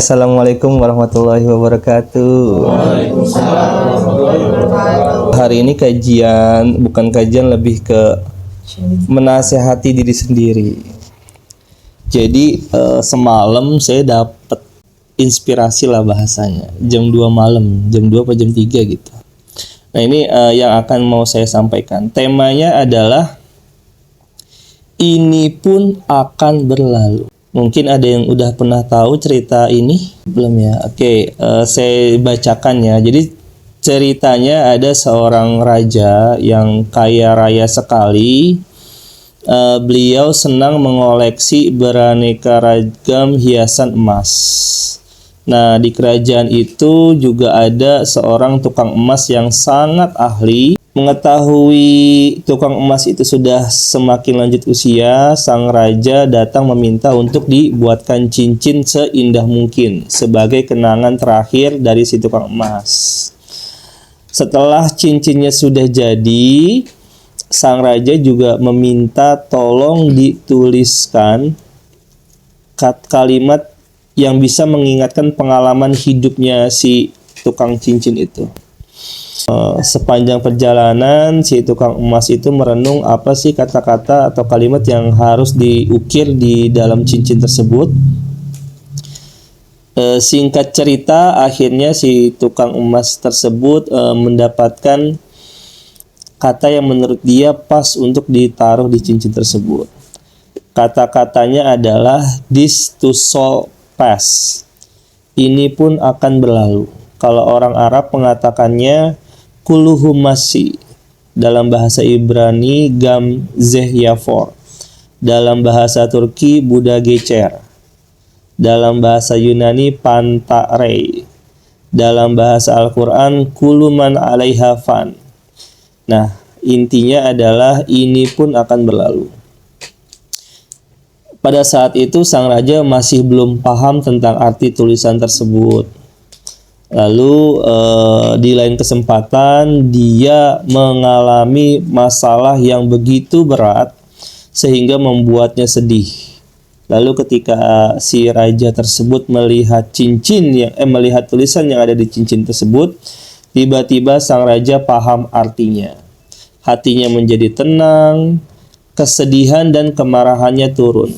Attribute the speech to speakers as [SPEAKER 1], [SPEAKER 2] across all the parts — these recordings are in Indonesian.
[SPEAKER 1] Assalamualaikum warahmatullahi wabarakatuh.
[SPEAKER 2] Waalaikumsalam warahmatullahi wabarakatuh.
[SPEAKER 1] Hari ini bukan kajian, lebih ke menasehati diri sendiri. Jadi semalam saya dapat inspirasi lah bahasanya. Jam 2 malam, jam 2 atau jam 3 gitu. Nah ini yang akan mau saya sampaikan. Temanya adalah ini pun akan berlalu. Mungkin ada yang udah pernah tahu cerita ini? Belum ya? Oke, saya bacakan ya. Jadi ceritanya ada seorang raja yang kaya raya sekali. Beliau senang mengoleksi beraneka ragam hiasan emas. Nah, di kerajaan itu juga ada seorang tukang emas yang sangat ahli. Mengetahui tukang emas itu sudah semakin lanjut usia, sang raja datang meminta untuk dibuatkan cincin seindah mungkin sebagai kenangan terakhir dari si tukang emas. Setelah cincinnya sudah jadi, sang raja juga meminta tolong dituliskan kalimat yang bisa mengingatkan pengalaman hidupnya si tukang cincin itu. Sepanjang perjalanan si tukang emas itu merenung apa sih kata-kata atau kalimat yang harus diukir di dalam cincin tersebut. Singkat cerita, akhirnya si tukang emas tersebut mendapatkan kata yang menurut dia pas untuk ditaruh di cincin tersebut. Kata-katanya adalah this too shall pass. Ini pun akan berlalu. Kalau orang Arab mengatakannya kulluhu masi, dalam bahasa Ibrani gam zeh yafor, dalam bahasa Turki Buddha gecer, dalam bahasa Yunani pantarei, dalam bahasa Al-Quran kullu man alaiha fan. Nah, intinya adalah ini pun akan berlalu. Pada saat itu sang raja masih belum paham tentang arti tulisan tersebut. Lalu di lain kesempatan dia mengalami masalah yang begitu berat sehingga membuatnya sedih. Lalu ketika si raja tersebut melihat melihat tulisan yang ada di cincin tersebut, tiba-tiba sang raja paham artinya. Hatinya menjadi tenang, kesedihan dan kemarahannya turun.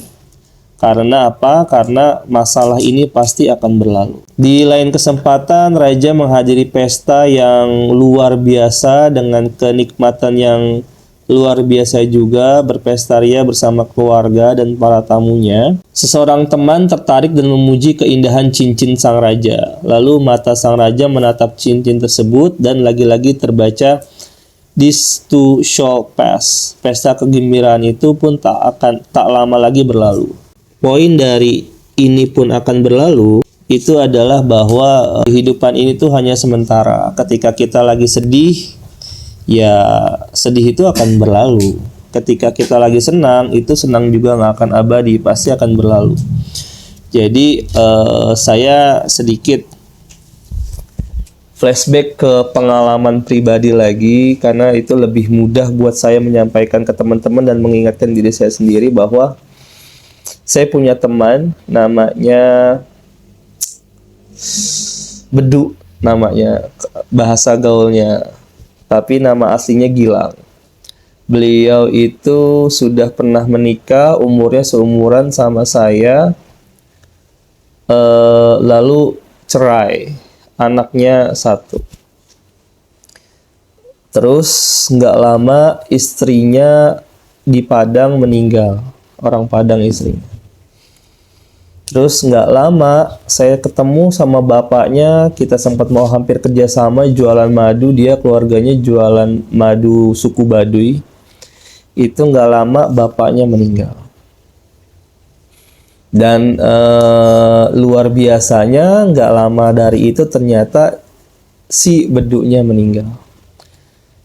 [SPEAKER 1] Karena apa? Karena masalah ini pasti akan berlalu. Di lain kesempatan, raja menghadiri pesta yang luar biasa dengan kenikmatan yang luar biasa juga, berpesta ria bersama keluarga dan para tamunya. Seseorang teman tertarik dan memuji keindahan cincin sang raja. Lalu mata sang raja menatap cincin tersebut dan lagi-lagi terbaca this too shall pass. Pesta kegembiraan itu pun tak lama lagi berlalu. Poin dari ini pun akan berlalu itu adalah bahwa kehidupan ini tuh hanya sementara. Ketika kita lagi sedih, ya sedih itu akan berlalu. Ketika kita lagi senang, itu senang juga nggak akan abadi, pasti akan berlalu. Jadi saya sedikit flashback ke pengalaman pribadi lagi, karena itu lebih mudah buat saya menyampaikan ke teman-teman dan mengingatkan diri saya sendiri bahwa saya punya teman namanya Bedu, namanya bahasa gaulnya, tapi nama aslinya Gilang. Beliau itu sudah pernah menikah, umurnya seumuran sama saya, lalu cerai, anaknya 1. Terus nggak lama istrinya di Padang meninggal, orang Padang istrinya. Terus nggak lama saya ketemu sama bapaknya, kita sempat mau hampir kerjasama jualan madu, dia keluarganya jualan madu suku Baduy. Itu nggak lama bapaknya meninggal. Dan luar biasanya nggak lama dari itu ternyata si Bedunya meninggal.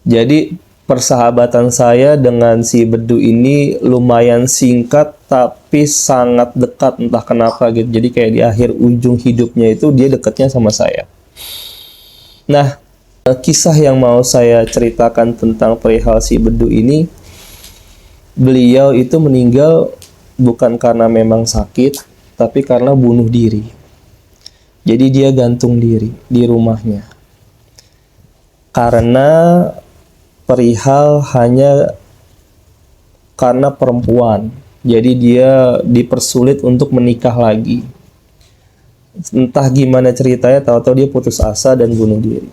[SPEAKER 1] Jadi persahabatan saya dengan si Bedu ini lumayan singkat tapi sangat dekat, entah kenapa gitu. Jadi kayak di akhir ujung hidupnya itu dia dekatnya sama saya. Nah, kisah yang mau saya ceritakan tentang perihal si Bedu ini, beliau itu meninggal bukan karena memang sakit, tapi karena bunuh diri. Jadi dia gantung diri di rumahnya. Karena perihal hanya karena perempuan. Jadi dia dipersulit untuk menikah lagi. Entah gimana ceritanya, tahu-tahu dia putus asa dan bunuh diri.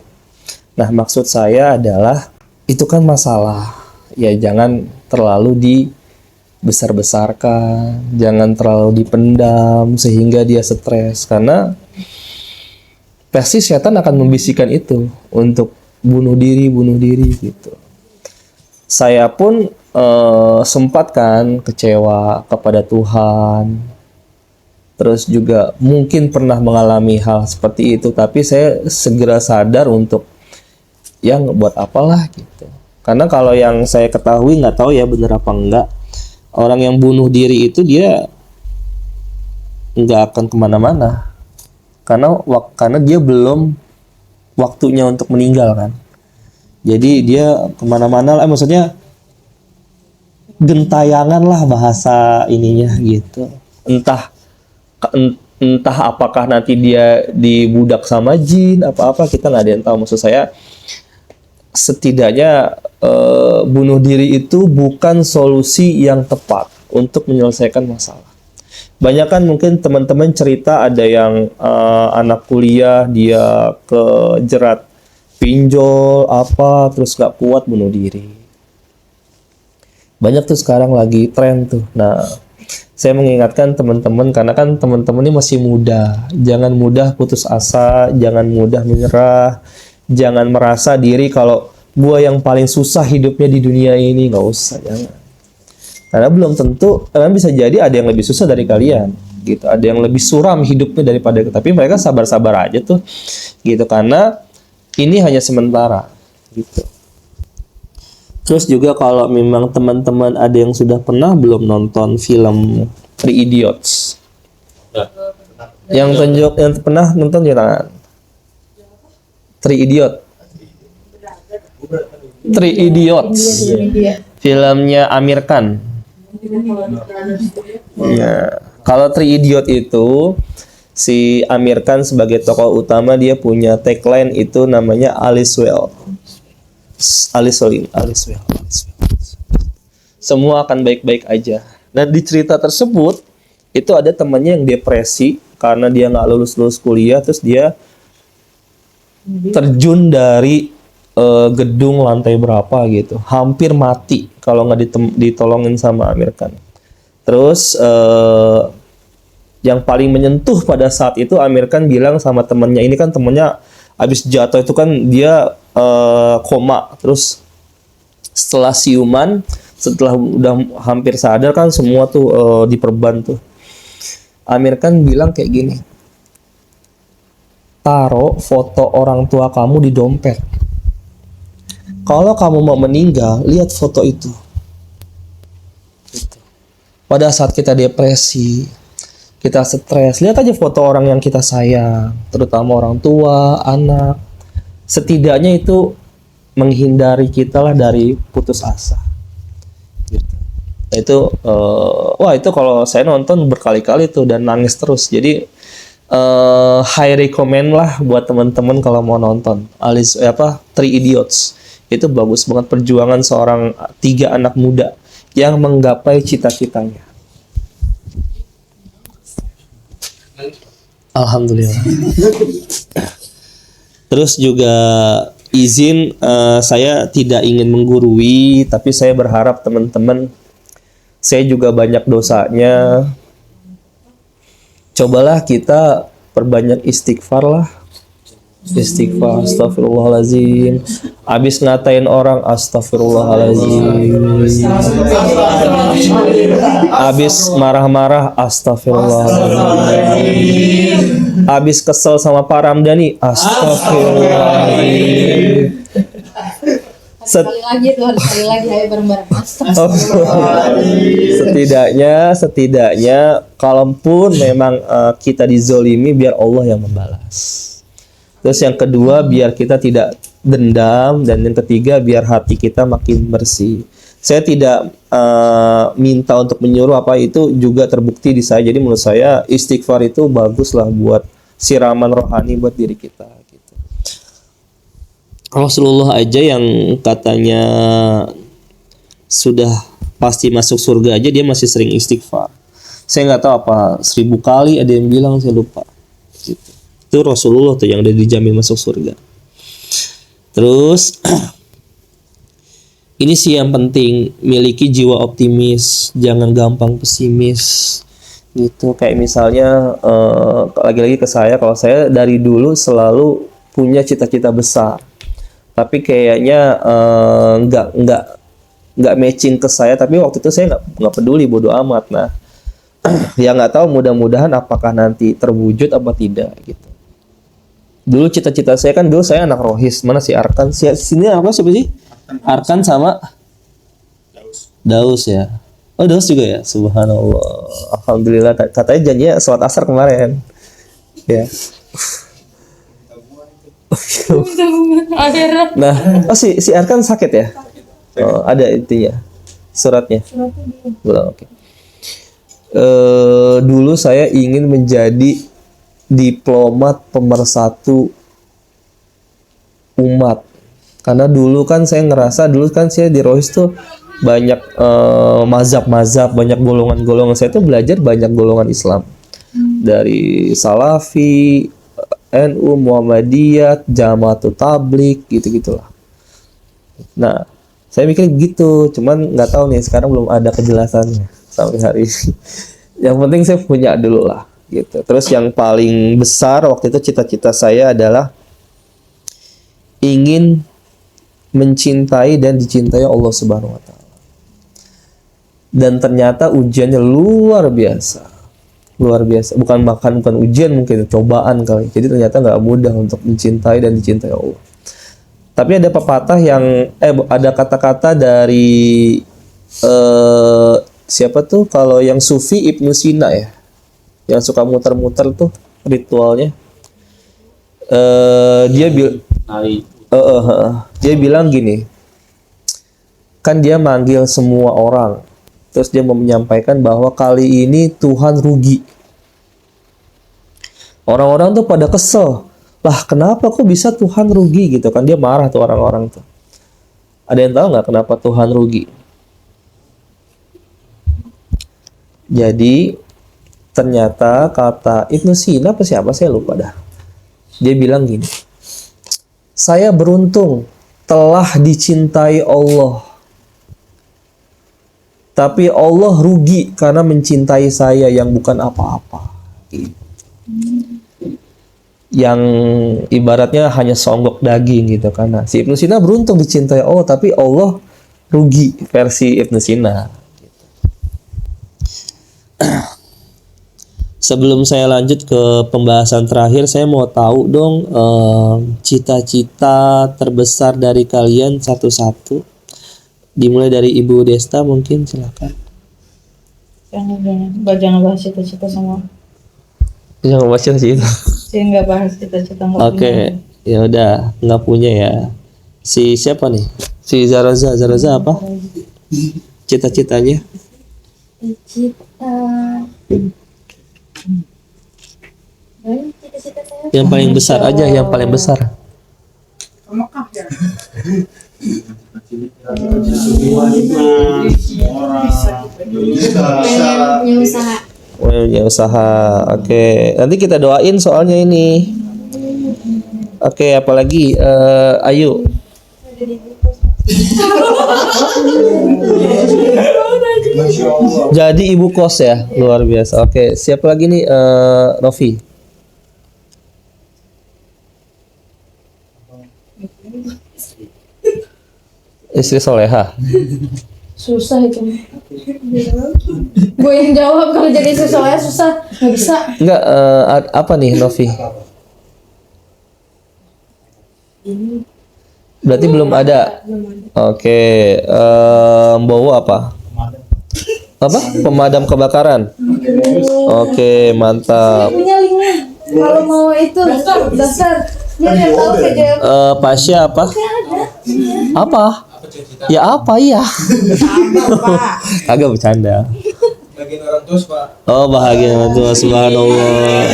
[SPEAKER 1] Nah, maksud saya adalah itu kan masalah. Ya jangan terlalu dibesar-besarkan, jangan terlalu dipendam sehingga dia stres, karena pasti setan akan membisikkan itu untuk bunuh diri gitu. Saya pun sempat kan kecewa kepada Tuhan, terus juga mungkin pernah mengalami hal seperti itu, tapi saya segera sadar untuk yang buat apalah gitu. Karena kalau yang saya ketahui, nggak tahu ya bener apa enggak, orang yang bunuh diri itu dia nggak akan kemana-mana, karena dia belum waktunya untuk meninggal kan. Jadi dia kemana-mana lah, maksudnya gentayangan lah bahasa ininya gitu. Entah apakah nanti dia dibudak sama jin apa-apa, kita nggak ada yang tahu. Maksud saya setidaknya bunuh diri itu bukan solusi yang tepat untuk menyelesaikan masalah. Banyak kan mungkin teman-teman cerita ada yang anak kuliah dia kejerat pinjol apa terus gak kuat bunuh diri. Banyak tuh sekarang lagi tren tuh. Nah, saya mengingatkan teman-teman, karena kan teman-teman ini masih muda, jangan mudah putus asa, jangan mudah menyerah, jangan merasa diri kalau gua yang paling susah hidupnya di dunia ini. Nggak usah, jangan. Karena belum tentu, karena bisa jadi ada yang lebih susah dari kalian gitu, ada yang lebih suram hidupnya daripada, tapi mereka sabar-sabar aja tuh gitu, karena ini hanya sementara gitu. Terus juga kalau memang teman-teman ada yang sudah pernah belum nonton film Three Idiots, yang pernah nonton di tangan Three Idiots, filmnya Amir Khan. Ya, kalau Three Idiot itu si Amir Khan sebagai tokoh utama, dia punya tagline itu namanya Alice Well. Semua akan baik-baik aja. Dan di cerita tersebut itu ada temannya yang depresi karena dia nggak lulus kuliah, terus dia terjun dari gedung lantai berapa gitu, hampir mati kalau nggak ditolongin sama Amir Khan. Terus yang paling menyentuh pada saat itu, Amir Khan bilang sama temannya, ini kan temannya abis jatuh itu kan dia koma, terus setelah siuman, setelah udah hampir sadar kan semua tuh diperban tuh, Amir Khan bilang kayak gini, taruh foto orang tua kamu di dompet, kalau kamu mau meninggal lihat foto itu. Pada saat kita depresi, kita stres, lihat aja foto orang yang kita sayang, terutama orang tua, anak. Setidaknya itu menghindari kita lah dari putus asa. Gitu. Itu, itu kalau saya nonton berkali-kali tuh dan nangis terus. Jadi high recommend lah buat teman-teman kalau mau nonton Three Idiots. Itu bagus banget perjuangan seorang 3 anak muda yang menggapai cita-citanya. Alhamdulillah. Terus juga izin, saya tidak ingin menggurui, tapi saya berharap teman-teman, saya juga banyak dosanya. Cobalah kita perbanyak istighfar lah. Istighfar, astagfirullahaladzim. Abis ngatain orang, astagfirullahaladzim. Abis marah-marah, astagfirullahaladzim. Abis kesel sama Pak Ramdhani, astagfirullahaladzim.
[SPEAKER 2] Sekali lagi ayo bareng-bareng.
[SPEAKER 1] Setidaknya kalaupun memang kita dizolimi, biar Allah yang membalas. Terus yang kedua, biar kita tidak dendam, dan yang ketiga, biar hati kita makin bersih. Saya tidak minta untuk menyuruh, apa itu juga terbukti di saya. Jadi menurut saya istighfar itu bagus lah buat siraman rohani buat diri kita gitu. Rasulullah aja yang katanya sudah pasti masuk surga aja dia masih sering istighfar. Saya nggak tahu apa 1000 kali ada yang bilang, saya lupa gitu. Itu Rasulullah tuh yang udah dijamin masuk surga. Terus ini sih yang penting, miliki jiwa optimis, jangan gampang pesimis gitu. Kayak misalnya lagi-lagi ke saya, kalau saya dari dulu selalu punya cita-cita besar, tapi kayaknya nggak matching ke saya. Tapi waktu itu saya nggak peduli, bodo amat. Nah, ya nggak tahu, mudah-mudahan apakah nanti terwujud apa tidak gitu. Dulu cita-cita saya kan, dulu saya anak rohis, mana si Arkan, sini apa siapa sih? Arkan sama Daus ya. Oh, Daus juga ya. Subhanallah. Alhamdulillah, katanya janjinya sholat asar kemarin. Ya. Nah, si Arkan sakit ya? Oh, ada intinya. Suratnya. Belum, oke. Dulu saya ingin menjadi diplomat pemersatu umat. Karena dulu kan saya ngerasa, dulu kan saya di Rohis tuh banyak mazhab-mazhab, banyak golongan-golongan. Saya tuh belajar banyak golongan Islam. Dari Salafi, NU, Muhammadiyah, Jamaatul Tabligh, gitu-gitulah. Nah, saya mikir gitu, cuman nggak tahu nih, sekarang belum ada kejelasannya sampai hari ini. Yang penting saya punya dulu lah, gitu. Terus yang paling besar waktu itu cita-cita saya adalah ingin mencintai dan dicintai Allah Subhanahu wa taala. Dan ternyata ujiannya luar biasa. Luar biasa. Bukan ujian, mungkin cobaan kali. Jadi ternyata nggak mudah untuk mencintai dan dicintai Allah. Tapi ada pepatah yang ada kata-kata dari siapa tuh, kalau yang Sufi Ibnu Sina ya, yang suka muter-muter tuh ritualnya. Dia bilang gini, kan dia manggil semua orang, terus dia mau menyampaikan bahwa kali ini Tuhan rugi. Orang-orang tuh pada kesel, lah kenapa kok bisa Tuhan rugi gitu kan, dia marah tuh orang-orang tuh. Ada yang tahu nggak kenapa Tuhan rugi? Jadi ternyata kata Ibnu Sina apa siapa, saya lupa dah. Dia bilang gini, saya beruntung telah dicintai Allah, tapi Allah rugi karena mencintai saya yang bukan apa-apa. Yang ibaratnya hanya songgok daging gitu kan. Nah, si Ibnu Sina beruntung dicintai Allah, tapi Allah rugi versi Ibnu Sina. Sebelum saya lanjut ke pembahasan terakhir, saya mau tahu dong cita-cita terbesar dari kalian satu-satu. Dimulai dari Ibu Desta mungkin, silakan.
[SPEAKER 2] Jangan bahas cita-cita semua.
[SPEAKER 1] Jangan bahas cita-cita.
[SPEAKER 2] Saya nggak bahas cita-cita.
[SPEAKER 1] Oke, ya udah nggak punya ya. Si siapa nih? Si Zaraza apa? Cita-citanya? Yang paling besar aja, yang paling besar. Punya usaha. Oke, nanti kita doain soalnya ini. Oke, apalagi Ayu. Jadi ibu kos ya, luar biasa. Oke, siapa lagi nih? Rofi. Istri soleha.
[SPEAKER 2] Susah itu. Gue yang jawab, kalau jadi istri soleha susah, nggak bisa.
[SPEAKER 1] Enggak, apa nih Novi? Berarti belum ada. Oke, bawa apa? Apa? Pemadam kebakaran. Oke, mantap.
[SPEAKER 2] Punya linknya. Kalau mau itu daftar. Dia nggak tahu kerja.
[SPEAKER 1] Pasya apa? Apa? Ya apa ya? Agak bercanda.
[SPEAKER 3] Bagian orang tua, Pak.
[SPEAKER 1] Oh, bahagia orang tua, subhanallah.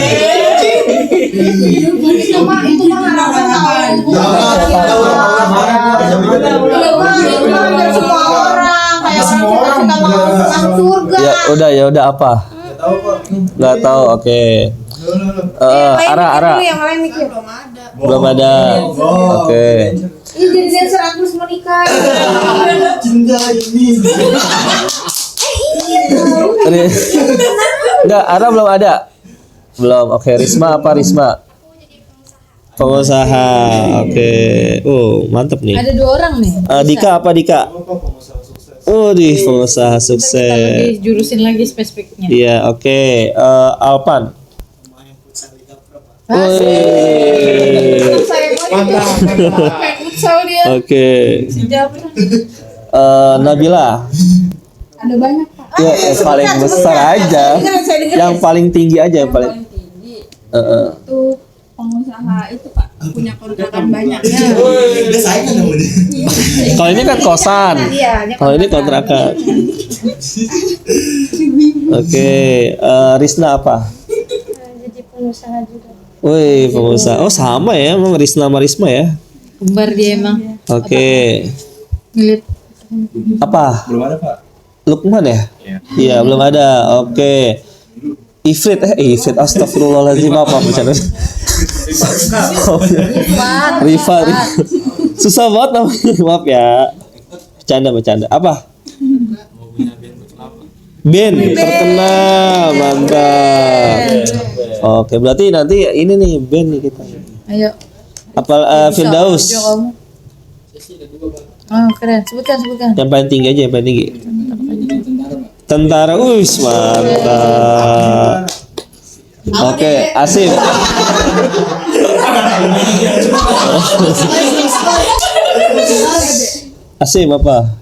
[SPEAKER 2] Itu mah harapan tahu. Semua orang kayak orang kita mau masuk surga.
[SPEAKER 1] Ya udah apa? Nggak tahu. Oke. Ara.
[SPEAKER 2] Yang lain mikir.
[SPEAKER 1] Belum ada. Oke.
[SPEAKER 2] Ini jadi dancer Agus menikah.
[SPEAKER 3] Cinta ini.
[SPEAKER 1] Enggak, Ara belum ada. Belum. Oke, Risma apa Risma? Pengusaha. Oke. Mantap nih.
[SPEAKER 2] Ada 2 orang nih.
[SPEAKER 1] Dika apa Dika? Di pengusaha sukses.
[SPEAKER 2] Kita jurusin lagi spesifiknya.
[SPEAKER 1] Iya, oke. Alpan.
[SPEAKER 2] Futsal dia.
[SPEAKER 1] Oke. Nabila.
[SPEAKER 2] Ada banyak Pak.
[SPEAKER 1] Ya, paling besar aja. Yang paling tinggi aja yang paling.
[SPEAKER 2] Itu pengusaha itu Pak punya kontrakan banyak.
[SPEAKER 3] Udah saingan namanya.
[SPEAKER 1] Kalau ini kan kosan. Kalau ini kontrakan. Oke, Risna apa?
[SPEAKER 2] Jadi pengusaha juga.
[SPEAKER 1] Wih, pengusaha. Oh, sama ya, emang Risna sama Risma ya.
[SPEAKER 2] Kembar dia emang.
[SPEAKER 1] Oke.
[SPEAKER 2] Ngelit.
[SPEAKER 1] Apa?
[SPEAKER 3] Belum ada, Pak.
[SPEAKER 1] Lukman ya? Iya, belum ada. Oke. Ifrit, astagfirullahaladzim, apa bercanda? Rifat. Susah banget namanya, maaf ya. Bercanda. Apa? Ben terkenal, mantap. Oke, berarti nanti ini nih Ben nih kita.
[SPEAKER 2] Ayo.
[SPEAKER 1] Apa Firdaus?
[SPEAKER 2] Oh, keren. Sebutkan.
[SPEAKER 1] Yang paling tinggi aja, yang paling tinggi. Tentara, mantap. Oke, Asif. Asif apa?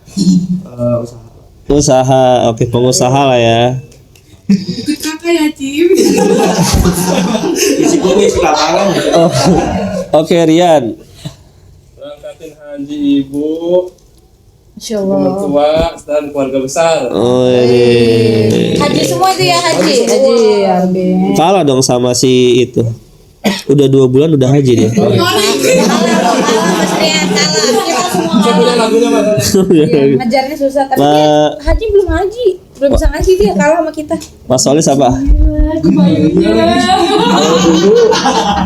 [SPEAKER 1] Usaha. Oke, pengusaha lah ya.
[SPEAKER 4] Ikut kakak ya, Cim.
[SPEAKER 3] Isi lapangan.
[SPEAKER 1] Oke, Rian.
[SPEAKER 5] Berangkatin haji ibu,
[SPEAKER 2] Insya
[SPEAKER 5] teman
[SPEAKER 2] Allah.
[SPEAKER 5] tua, dan keluarga besar.
[SPEAKER 2] Haji semua itu ya haji. Arbi.
[SPEAKER 1] Kalah dong sama si itu. Udah 2 bulan udah haji dia.
[SPEAKER 2] Mas Rian kalah. Kita semua.
[SPEAKER 5] Saya punya lagunya mas.
[SPEAKER 2] Ngejarnya susah tapi dia haji belum belum bisa ngaji dia kalah sama kita.
[SPEAKER 1] Mas Solis apa?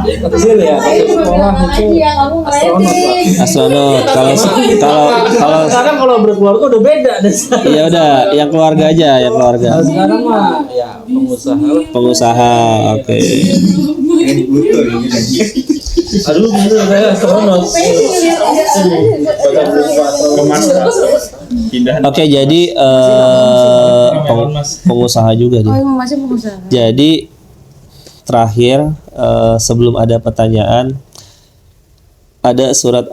[SPEAKER 5] Kecil ya, pas sekolah itu.
[SPEAKER 2] Ya kamu ngeletin.
[SPEAKER 1] Astronot. Kalau
[SPEAKER 5] Sekarang kalau berkeluarga udah beda deh.
[SPEAKER 1] ya udah, yang keluarga aja, yang keluarga.
[SPEAKER 5] Sekarang mah ya pengusaha lah.
[SPEAKER 1] Pengusaha. Oke.
[SPEAKER 5] Aduh, bener saya astronot.
[SPEAKER 1] Oke, jadi pengusaha juga dia.
[SPEAKER 2] Oh, masih pengusaha.
[SPEAKER 1] Jadi terakhir sebelum ada pertanyaan, ada surat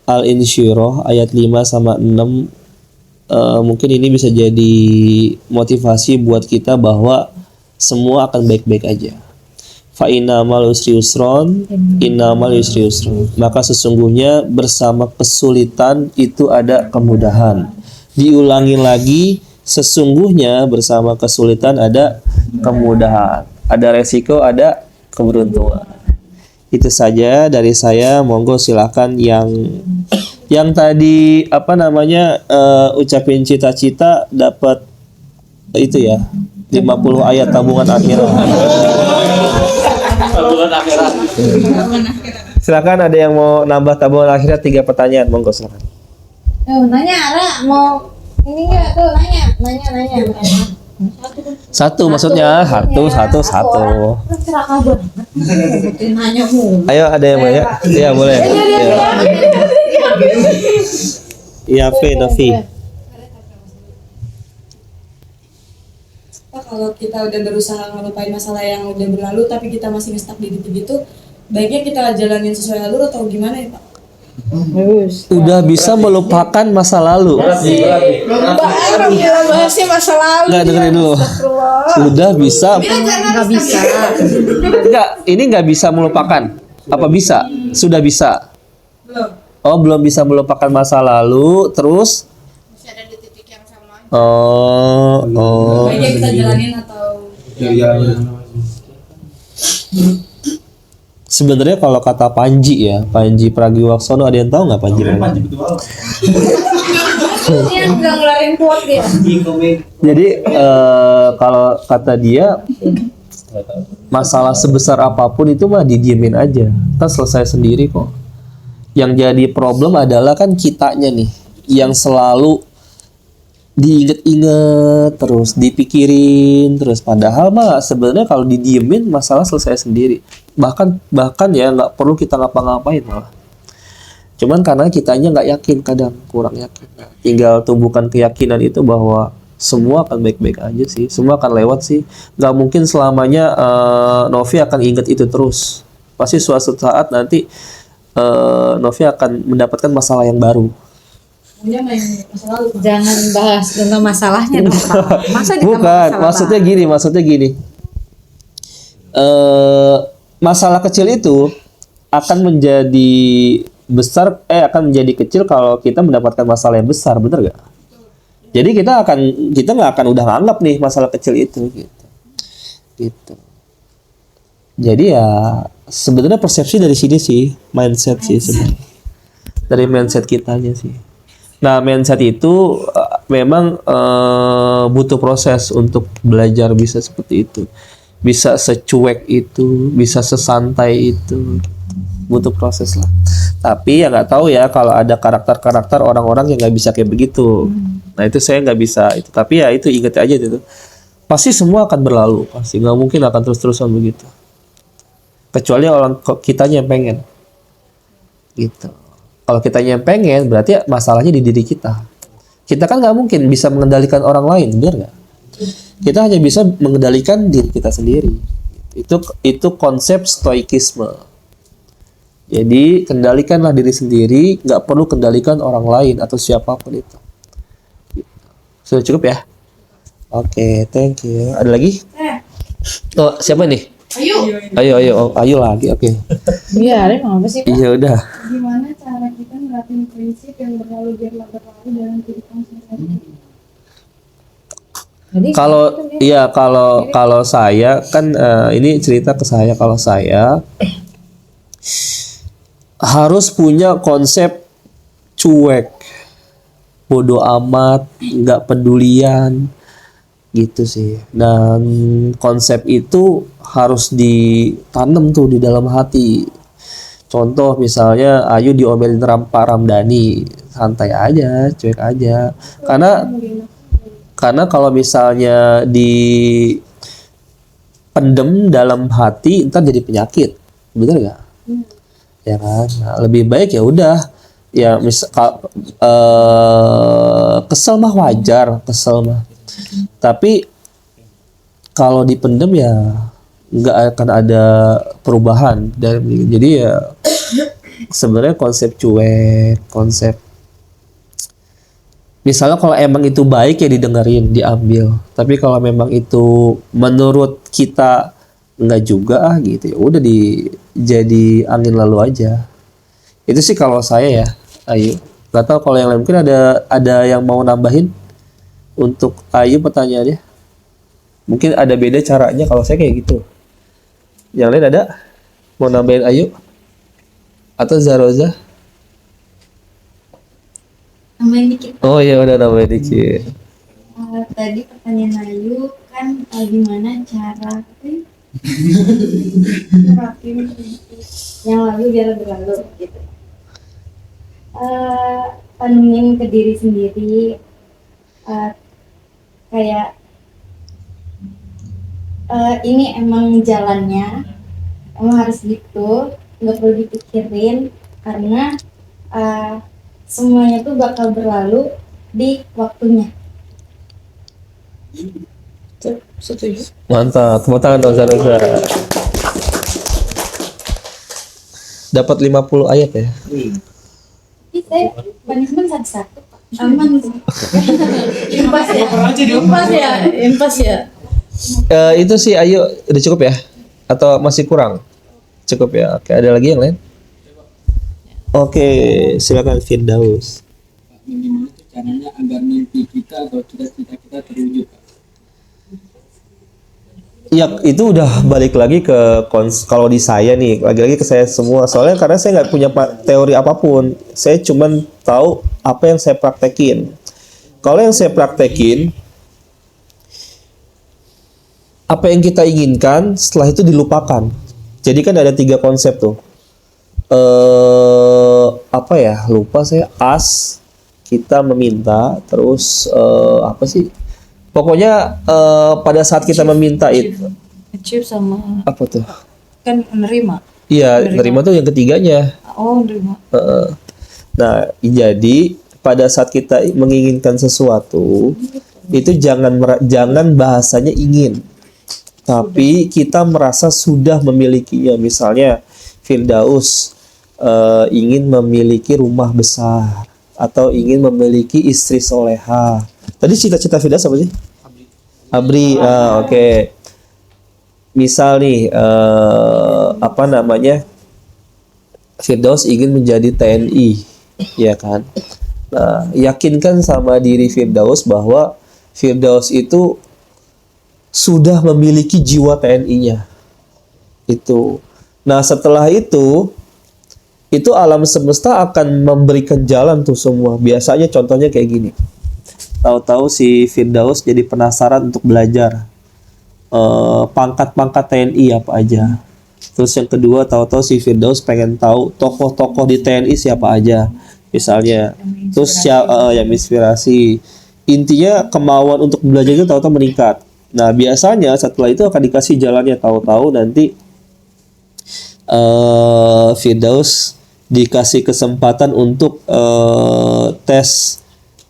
[SPEAKER 1] Al-Insyirah ayat 5 sama 6. Mungkin ini bisa jadi motivasi buat kita bahwa semua akan baik-baik aja. Fa innamal usri yusron, innamal yusri yusron. Maka sesungguhnya bersama kesulitan itu ada kemudahan. Diulangi lagi, sesungguhnya bersama kesulitan ada kemudahan. Ada resiko, ada keberuntungan. Itu saja dari saya. Monggo silakan yang tadi ucapin cita-cita dapat itu ya. 50 ayat tabungan akhirat.
[SPEAKER 5] Tabungan akhirat.
[SPEAKER 1] Silakan, ada yang mau nambah tabungan akhirat 3 pertanyaan, monggo silakan.
[SPEAKER 2] Nanya Ara mau ini enggak tuh nanya.
[SPEAKER 1] Satu maksudnya satu.
[SPEAKER 2] Serakah banget. Nanya mulu.
[SPEAKER 1] Ayo, ada yang banyak? Iya, boleh. Iya, Novi.
[SPEAKER 4] Pak, kalau kita udah berusaha ngelupain masalah yang udah berlalu tapi kita masih nge-stuck di titik itu, baiknya kita jalanin sesuai alur atau gimana ya Pak?
[SPEAKER 2] Bagus.
[SPEAKER 1] Udah bisa melupakan masa lalu.
[SPEAKER 2] Bahasnya masa lalu.
[SPEAKER 1] Enggak, dengerin dulu. Udah bisa.
[SPEAKER 2] Enggak bisa.
[SPEAKER 1] Enggak, ini nggak bisa melupakan. Apa bisa? Sudah bisa.
[SPEAKER 4] Belum.
[SPEAKER 1] Oh, belum bisa melupakan masa lalu, terus
[SPEAKER 4] Masih ada di titik yang sama. Baiknya kita jalanin atau
[SPEAKER 1] Sebenarnya kalau kata Panji ya, Panji Pragiwaksono, ada yang tahu nggak Panji?
[SPEAKER 2] Ini yang nggak ngeluarin quote dia.
[SPEAKER 1] Jadi kalau kata dia, masalah sebesar apapun itu mah didiemin aja, kan selesai sendiri kok. Yang jadi problem adalah kan kitanya nih, yang selalu diinget-inget terus, dipikirin terus. Padahal mah sebenarnya kalau didiemin masalah selesai sendiri. Bahkan ya nggak perlu kita ngapa-ngapain malah. Cuman karena kitanya nggak yakin, kadang kurang yakin. Nah, tinggal tumbuhkan keyakinan itu bahwa semua akan baik-baik aja sih, semua akan lewat sih. Nggak mungkin selamanya Novi akan inget itu terus. Pasti suatu saat nanti Novi akan mendapatkan masalah yang baru.
[SPEAKER 4] Dia main masa lalu.
[SPEAKER 2] Jangan bahas tentang masalahnya dong, Pak. Masa ditambah
[SPEAKER 1] Bukan,
[SPEAKER 2] masalah,
[SPEAKER 1] maksudnya gini. Masalah kecil itu akan menjadi besar, akan menjadi kecil kalau kita mendapatkan masalah yang besar, bener gak? Jadi kita nggak akan udah nganggap nih masalah kecil itu, gitu. Jadi ya sebenarnya persepsi dari sini sih, mindset sih sebenarnya, dari mindset kitanya sih. Nah, mindset itu memang butuh proses untuk belajar bisa seperti itu. Bisa secuek itu, bisa sesantai itu. Butuh proses lah. Tapi ya nggak tahu ya kalau ada karakter-karakter orang-orang yang nggak bisa kayak begitu. Nah, itu saya nggak bisa itu. Tapi ya itu ingat aja itu. Pasti semua akan berlalu. Pasti nggak mungkin akan terus-terusan begitu. Kecuali orang kitanya yang pengen. Gitu. Kalau kita yang pengen, berarti masalahnya di diri kita. Kita kan nggak mungkin bisa mengendalikan orang lain, benar nggak? Kita hanya bisa mengendalikan diri kita sendiri. Itu konsep stoikisme. Jadi kendalikanlah diri sendiri, nggak perlu kendalikan orang lain atau siapapun itu. Sudah cukup ya? Oke, thank you. Ada lagi? Oh, siapa nih? Ayo lagi. Oke.
[SPEAKER 2] Biarin apa sih, Pak?
[SPEAKER 1] Iya udah.
[SPEAKER 4] Gimana cara kita nerapin prinsip yang berlalu biarlah berlalu dalam kehidupan sehari-hari?
[SPEAKER 2] Jadi
[SPEAKER 1] Kalau saya kan ini cerita ke saya, kalau saya harus punya konsep cuek, bodoh amat, nggak pedulian gitu sih. Dan konsep itu harus ditanam tuh di dalam hati. Contoh misalnya Ayu diomelin Pak Ramdhani, santai aja, cuek aja. Karena kalau misalnya dipendem dalam hati, ntar jadi penyakit, bener nggak? Ya kan. Nah, lebih baik ya udah, ya kesel mah wajar, kesel mah. Tapi kalau dipendem ya nggak akan ada perubahan. Jadi ya sebenarnya konsep cuek, konsep misalnya kalau emang itu baik ya didengerin, diambil. Tapi kalau memang itu menurut kita nggak juga gitu ya udah jadi angin lalu aja. Itu sih kalau saya ya. Ayo, nggak tahu kalau yang lain mungkin ada yang mau nambahin untuk Ayu pertanyaannya. Mungkin ada beda caranya kalau saya kayak gitu. Yang lain ada mau nambahin Ayu atau Zaroza?
[SPEAKER 6] Nambahin dikit.
[SPEAKER 1] Oh iya udah nambahin dikit.
[SPEAKER 6] Tadi pertanyaan Ayu kan gimana cara nerapin yang lalu biar berlalu gitu. Tanyain ke diri sendiri kayak ini emang jalannya, emang harus gitu, nggak perlu dipikirin karena semuanya tuh bakal berlalu di waktunya.
[SPEAKER 1] Mantap, tepuk tangan dong Zaroza. Dapat 50 ayat ya?
[SPEAKER 6] Kita punishment satu-satu, Pak. Aman sih.
[SPEAKER 2] Impas ya.
[SPEAKER 1] Itu sih Ayu udah cukup ya? Atau masih kurang? Cukup ya. Oke, ada lagi yang lain? Oke, silakan Firdaus.
[SPEAKER 5] Gimana caranya agar mimpi kita atau cita-cita kita terwujud?
[SPEAKER 1] Ya itu udah balik lagi ke kalau di saya nih, lagi-lagi ke saya semua. Soalnya karena saya nggak punya teori apapun, saya cuman tahu apa yang saya praktekin. Kalau yang saya praktekin, apa yang kita inginkan setelah itu dilupakan. Jadi kan ada 3 konsep tuh. Apa ya? Lupa saya. Kita meminta, terus apa sih? Pokoknya pada saat kita meminta itu
[SPEAKER 6] Achieve sama
[SPEAKER 1] apa tuh?
[SPEAKER 6] kan menerima.
[SPEAKER 1] Iya, nerima tuh yang ketiganya.
[SPEAKER 6] Oh, menerima.
[SPEAKER 1] Nah, jadi pada saat kita menginginkan sesuatu, itu jangan bahasanya ingin, tapi kita merasa sudah memilikinya. Misalnya Firdaus ingin memiliki rumah besar atau ingin memiliki istri soleha. Tadi cita-cita Firdaus apa sih? Abri. Oke. Misal nih apa namanya? Firdaus ingin menjadi TNI, ya kan? Nah, yakinkan sama diri Firdaus bahwa Firdaus itu sudah memiliki jiwa TNI-nya. Itu. Nah, setelah itu alam semesta akan memberikan jalan tuh semua. Biasanya contohnya kayak gini. Tahu-tahu si Firdaus jadi penasaran untuk belajar pangkat-pangkat TNI apa aja. Terus yang kedua, tahu-tahu si Firdaus pengen tahu tokoh-tokoh di TNI siapa aja, misalnya. Terus yang inspirasi. Intinya kemauan untuk belajar itu tahu-tahu meningkat. Nah, biasanya setelah itu akan dikasih jalannya. Tahu-tahu nanti Firdaus dikasih kesempatan untuk tes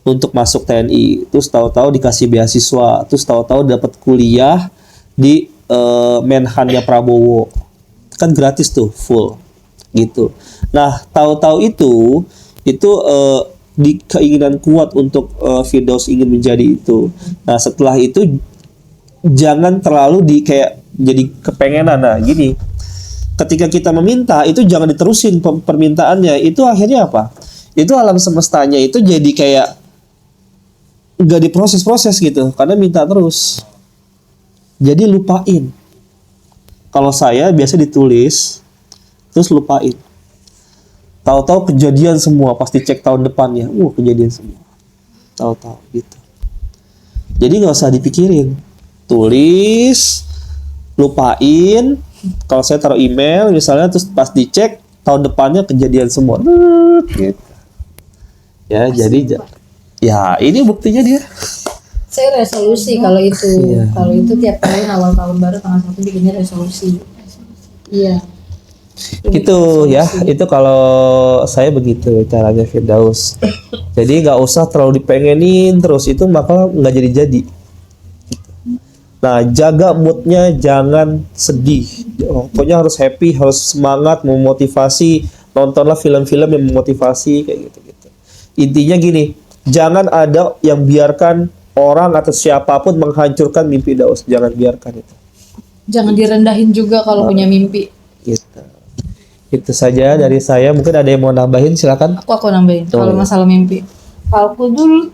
[SPEAKER 1] untuk masuk TNI, terus tahu-tahu dikasih beasiswa, terus tahu-tahu dapat kuliah di Menhannya Prabowo, kan gratis tuh, full gitu. Nah, tahu-tahu itu di keinginan kuat untuk Firdaus ingin menjadi itu. Nah, setelah itu jangan terlalu kayak jadi kepengenan. Nah, gini, ketika kita meminta itu jangan diterusin permintaannya, itu akhirnya apa? Itu alam semestanya itu jadi kayak nggak diproses-proses gitu, karena minta terus. Jadi lupain. Kalau saya biasa ditulis, terus lupain. Tahu-tahu kejadian semua, pasti cek tahun depannya. Kejadian semua. Tahu-tahu gitu. Jadi nggak usah dipikirin. Tulis, lupain. Kalau saya taruh email misalnya, terus pas dicek tahun depannya kejadian semua. Gitu. Ya, jadi ya ini buktinya dia.
[SPEAKER 6] Saya resolusi kalau itu.
[SPEAKER 1] Iya.
[SPEAKER 6] Kalau itu tiap tahun awal tahun baru tanggal 1 bikinnya resolusi. Iya.
[SPEAKER 1] Gitu ya, itu kalau saya begitu caranya Firdaus. Jadi nggak usah terlalu dipengenin terus, itu maka nggak jadi. Nah, jaga moodnya, jangan sedih. Pokoknya harus happy, harus semangat, memotivasi. Nontonlah film-film yang memotivasi kayak gitu. Intinya gini, jangan ada yang biarkan orang atau siapapun menghancurkan mimpi Daus. Jangan biarkan itu.
[SPEAKER 6] Jangan direndahin juga kalau punya mimpi.
[SPEAKER 1] Gitu. Itu saja dari saya. Mungkin ada yang mau nambahin, silakan.
[SPEAKER 6] Aku nambahin kalau masalah mimpi. Kalau aku dulu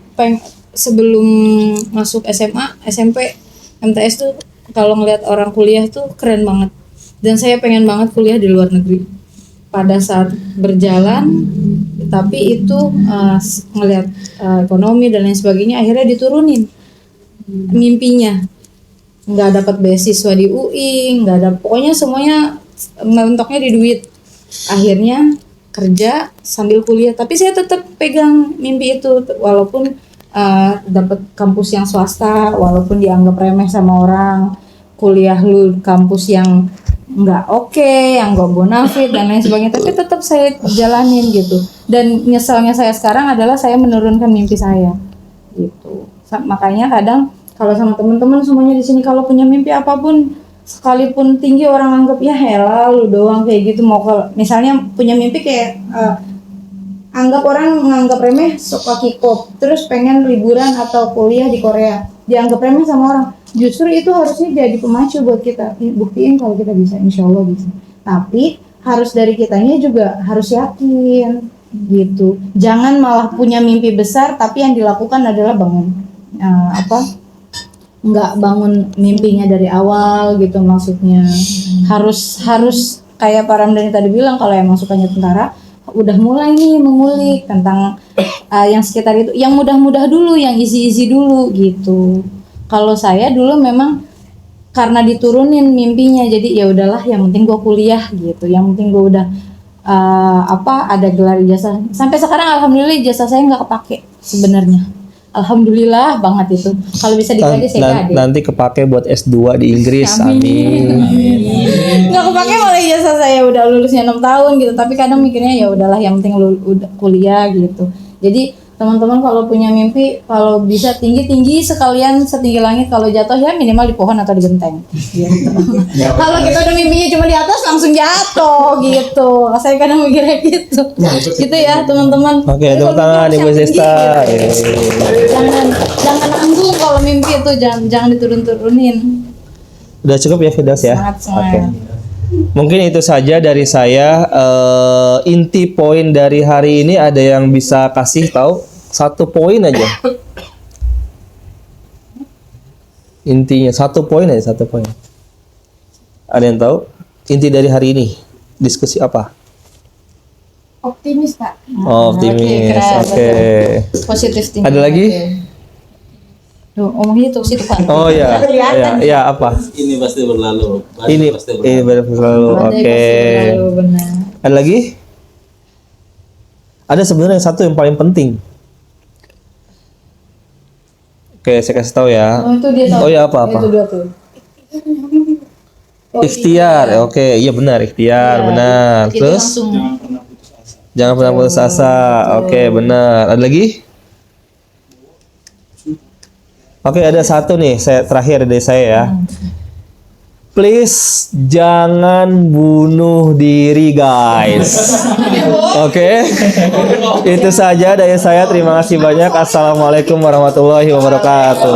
[SPEAKER 6] sebelum masuk SMA, SMP, MTS tuh kalau ngelihat orang kuliah tuh keren banget. Dan saya pengen banget kuliah di luar negeri. Pada saat berjalan, tapi itu ngelihat ekonomi dan lain sebagainya, akhirnya diturunin mimpinya. Nggak dapat beasiswa di UI, nggak ada, pokoknya semuanya mentoknya di duit. Akhirnya kerja sambil kuliah, tapi saya tetap pegang mimpi itu walaupun dapat kampus yang swasta, walaupun dianggap remeh sama orang, kuliah lu kampus yang nggak oke, yang nggak bonafit dan lain sebagainya, tapi tetap saya jalanin gitu. Dan nyeselnya saya sekarang adalah saya menurunkan mimpi saya gitu. Makanya kadang kalau sama teman-teman semuanya di sini kalau punya mimpi apapun, sekalipun tinggi orang anggap ya helah lu doang kayak gitu. Mau misalnya punya mimpi kayak anggap orang menganggap remeh suka K-pop, terus pengen liburan atau kuliah di Korea, dianggap remeh sama orang. Justru itu harusnya jadi pemacu buat kita, buktiin kalau kita bisa, insya Allah bisa. Tapi harus dari kitanya juga harus yakin gitu. Jangan malah punya mimpi besar tapi yang dilakukan adalah bangun nggak bangun mimpinya dari awal gitu, maksudnya harus kayak Pak Ramdhani tadi bilang, kalau emang sukanya tentara udah mulai nih mengulik tentang yang sekitar itu, yang mudah-mudah dulu, yang easy dulu gitu. Kalau saya dulu memang karena diturunin mimpinya, jadi ya udahlah, yang penting gue kuliah gitu, yang penting gue udah ada gelar ijazah. Sampai sekarang alhamdulillah ijazah saya nggak kepake sebenarnya, alhamdulillah banget itu. Kalau bisa dikasih saya kade.
[SPEAKER 1] Nanti kepake buat S2 di Inggris. Amin.
[SPEAKER 6] Nggak kepake malah ijazah saya udah lulusnya 6 tahun gitu, tapi kadang mikirnya ya udahlah, yang penting udah kuliah gitu. Jadi teman-teman kalau punya mimpi, kalau bisa tinggi-tinggi sekalian, setinggi langit, kalau jatuh ya minimal di pohon atau di genteng gitu. Kalau kita udah mimpinya cuma di atas langsung jatuh gitu, saya kadang mikirnya gitu. Gitu ya teman-teman.
[SPEAKER 1] Oke, tepuk tangan Ibu Sesta.
[SPEAKER 6] Jangan nanggung kalau mimpi itu, jangan diturun-turunin.
[SPEAKER 1] Udah cukup ya Firdaus ya?
[SPEAKER 6] Sangat.
[SPEAKER 1] Oke. Mungkin itu saja dari saya. Inti poin dari hari ini, ada yang bisa kasih tahu 1 poin aja? Intinya 1 poin aja, 1 poin. Ada yang tahu? Inti dari hari ini diskusi apa?
[SPEAKER 2] Optimis, Kak.
[SPEAKER 1] Optimis.
[SPEAKER 6] keren,
[SPEAKER 1] Oke.
[SPEAKER 6] Positif thinking.
[SPEAKER 1] Ada lagi?
[SPEAKER 6] Tuh, omongnya tuh situ Pak.
[SPEAKER 1] Oh ya, ya apa?
[SPEAKER 5] Ini pasti berlalu.
[SPEAKER 1] Ini berlalu. Oke.
[SPEAKER 6] Benar.
[SPEAKER 1] Ada lagi? Ada sebenarnya 1 yang paling penting. Oke, saya kasih tahu ya.
[SPEAKER 6] Oh, itu dia tahu.
[SPEAKER 1] Oh ya, apa?
[SPEAKER 6] Itu dia tuh.
[SPEAKER 1] Ikhtiar. Oke, iya benar, ikhtiar, benar.
[SPEAKER 6] Itu
[SPEAKER 1] Terus
[SPEAKER 6] langsung
[SPEAKER 1] jangan pernah putus asa. Oke, benar. Ada lagi? Oke, ada 1 nih, saya terakhir dari saya ya. Please jangan bunuh diri, guys. Oke. Itu saja dari saya. Terima kasih banyak. Assalamualaikum warahmatullahi wabarakatuh.